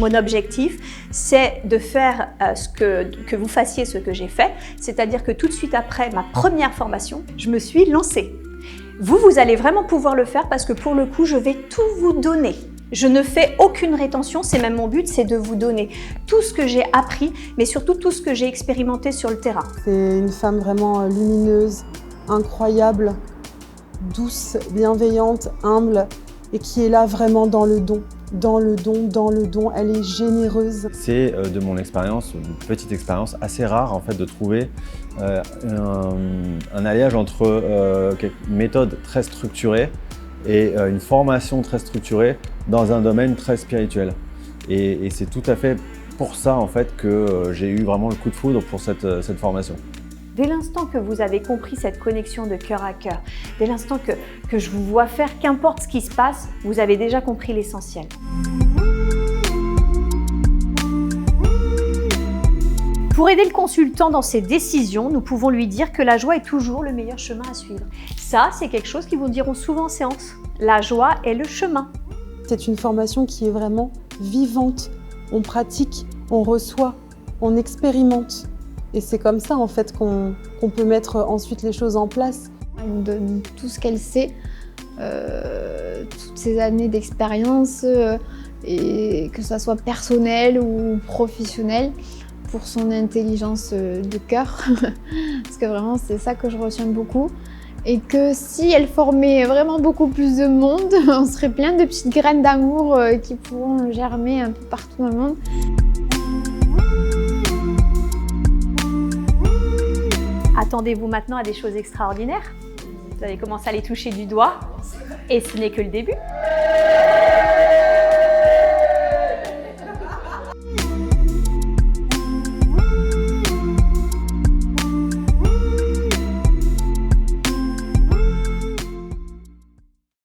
Mon objectif, c'est de faire que vous fassiez ce que j'ai fait, c'est-à-dire que tout de suite après ma première formation, je me suis lancée. Vous allez vraiment pouvoir le faire parce que pour le coup, je vais tout vous donner. Je ne fais aucune rétention, c'est même mon but, c'est de vous donner tout ce que j'ai appris, mais surtout tout ce que j'ai expérimenté sur le terrain. C'est une femme vraiment lumineuse, incroyable, douce, bienveillante, humble et qui est là vraiment dans le don. Dans le don, elle est généreuse. C'est de mon expérience, une petite expérience assez rare en fait de trouver un alliage entre une méthode très structurée et une formation très structurée dans un domaine très spirituel. Et c'est tout à fait pour ça en fait que j'ai eu vraiment le coup de foudre pour cette formation. Dès l'instant que vous avez compris cette connexion de cœur à cœur, dès l'instant que je vous vois faire, qu'importe ce qui se passe, vous avez déjà compris l'essentiel. Pour aider le consultant dans ses décisions, nous pouvons lui dire que la joie est toujours le meilleur chemin à suivre. Ça, c'est quelque chose qu'ils vous diront souvent en séance. La joie est le chemin. C'est une formation qui est vraiment vivante. On pratique, on reçoit, on expérimente. Et c'est comme ça en fait qu'on peut mettre ensuite les choses en place. Elle nous donne tout ce qu'elle sait, toutes ces années d'expérience, et que ça soit personnel ou professionnel, pour son intelligence de cœur. Parce que vraiment c'est ça que je retiens beaucoup. Et que si elle formait vraiment beaucoup plus de monde, on serait plein de petites graines d'amour qui pourront germer un peu partout dans le monde. Attendez-vous maintenant à des choses extraordinaires. Vous allez commencer à les toucher du doigt et ce n'est que le début.